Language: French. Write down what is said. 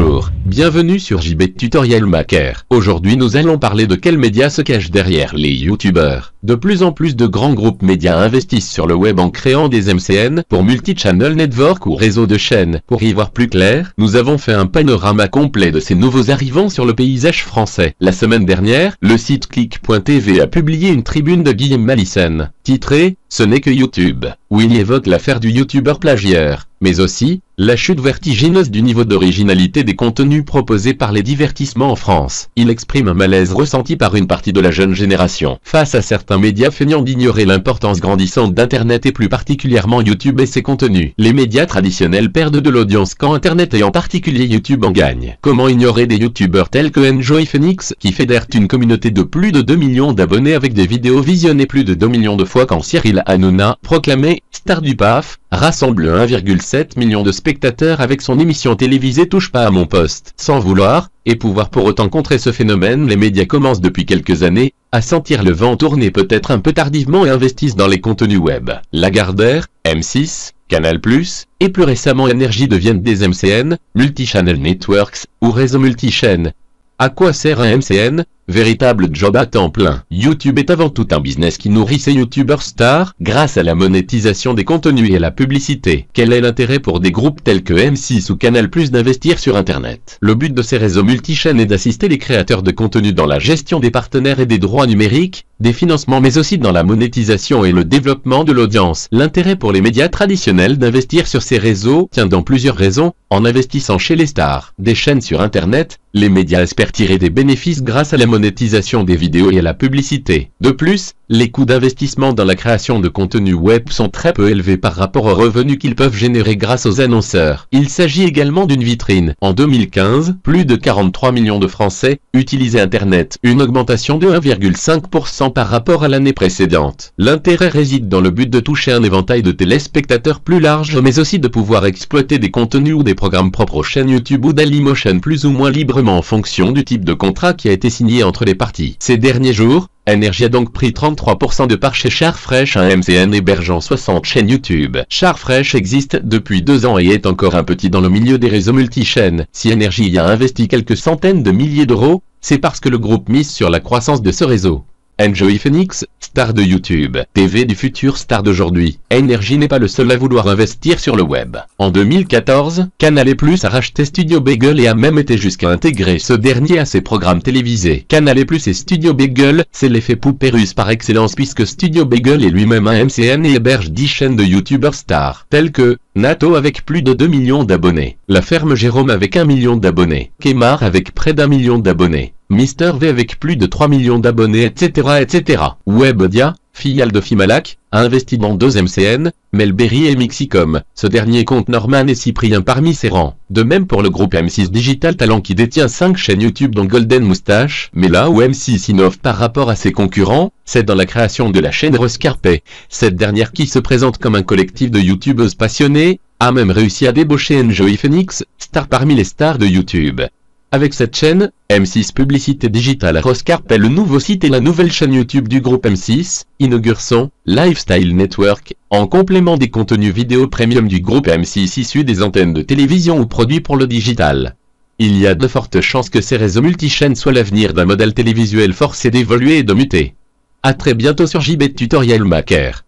Bonjour, bienvenue sur JB Tutorial Maker. Aujourd'hui nous allons parler de quels médias se cachent derrière les youtubeurs. De plus en plus de grands groupes médias investissent sur le web en créant des MCN pour multi-channel network ou réseau de chaînes. Pour y voir plus clair, nous avons fait un panorama complet de ces nouveaux arrivants sur le paysage français. La semaine dernière, le site click.tv a publié une tribune de Guillaume Malissen, titrée « Ce n'est que YouTube », où il évoque l'affaire du youtubeur plagiaire, mais aussi la chute vertigineuse du niveau d'originalité des contenus proposés par les divertissements en France. Il exprime un malaise ressenti par une partie de la jeune génération, face à certains médias feignant d'ignorer l'importance grandissante d'Internet et plus particulièrement YouTube et ses contenus. Les médias traditionnels perdent de l'audience quand Internet et en particulier YouTube en gagne. Comment ignorer des youtubeurs tels que Enjoy Phoenix, qui fédèrent une communauté de plus de 2 millions d'abonnés avec des vidéos visionnées plus de 2 millions de fois quand Cyril Hanouna, proclamé star du PAF, rassemble 1,7 million de spectateurs avec son émission télévisée Touche pas à mon poste. Sans vouloir, et pouvoir pour autant contrer ce phénomène, les médias commencent depuis quelques années à sentir le vent tourner peut-être un peu tardivement et investissent dans les contenus web. Lagardère, M6, Canal+, et plus récemment Énergie deviennent des MCN, Multi-Channel Networks, ou réseaux multi-chaînes. À quoi sert un MCN? Véritable job à temps plein. YouTube est avant tout un business qui nourrit ses youtubeurs stars grâce à la monétisation des contenus et à la publicité. Quel est l'intérêt pour des groupes tels que M6 ou Canal+ d'investir sur Internet? Le but de ces réseaux multichaînes est d'assister les créateurs de contenu dans la gestion des partenaires et des droits numériques, des financements mais aussi dans la monétisation et le développement de l'audience. L'intérêt pour les médias traditionnels d'investir sur ces réseaux tient dans plusieurs raisons. En investissant chez les stars des chaînes sur Internet, les médias espèrent tirer des bénéfices grâce à la monétisation des vidéos et à la publicité. De plus, les coûts d'investissement dans la création de contenu web sont très peu élevés par rapport aux revenus qu'ils peuvent générer grâce aux annonceurs. Il s'agit également d'une vitrine. En 2015, plus de 43 millions de Français utilisaient Internet, une augmentation de 1,5% par rapport à l'année précédente. L'intérêt réside dans le but de toucher un éventail de téléspectateurs plus large, mais aussi de pouvoir exploiter des contenus ou des programmes propres aux chaînes YouTube ou Dailymotion plus ou moins librement en fonction du type de contrat qui a été signé entre les parties. Ces derniers jours, Énergie a donc pris 33% de part chez Chartfresh, un MCN hébergeant 60 chaînes YouTube. Chartfresh existe depuis 2 ans et est encore un petit dans le milieu des réseaux multichaînes. Si Énergie y a investi quelques centaines de milliers d'euros, c'est parce que le groupe mise sur la croissance de ce réseau. Enjoy Phoenix, star de YouTube, TV du futur, star d'aujourd'hui. Énergie n'est pas le seul à vouloir investir sur le web. En 2014, Canal+ a racheté Studio Bagel et a même été jusqu'à intégrer ce dernier à ses programmes télévisés. Canal+ et Studio Bagel, c'est l'effet poupée russe par excellence puisque Studio Bagel est lui-même un MCN et héberge 10 chaînes de youtubeurs stars, telles que Nato avec plus de 2 millions d'abonnés, La Ferme Jérôme avec 1 million d'abonnés, Kemar avec près d'1 million d'abonnés, Mister V avec plus de 3 millions d'abonnés, etc. Webedia, filiale de Fimalac, a investi dans 2 MCN, Melberry et Mixicom. Ce dernier compte Norman et Cyprien parmi ses rangs. De même pour le groupe M6 Digital Talent qui détient 5 chaînes YouTube dont Golden Moustache. Mais là où M6 innove par rapport à ses concurrents, c'est dans la création de la chaîne Rose Carpet. Cette dernière qui se présente comme un collectif de youtubeuses passionnées, a même réussi à débaucher Enjoy Phoenix, star parmi les stars de YouTube. Avec cette chaîne, M6 Publicité Digitale Rose Carpet, le nouveau site et la nouvelle chaîne YouTube du groupe M6, inaugure son Lifestyle Network, en complément des contenus vidéo premium du groupe M6 issus des antennes de télévision ou produits pour le digital. Il y a de fortes chances que ces réseaux multichaînes soient l'avenir d'un modèle télévisuel forcé d'évoluer et de muter. A très bientôt sur JB Tutorial Maker.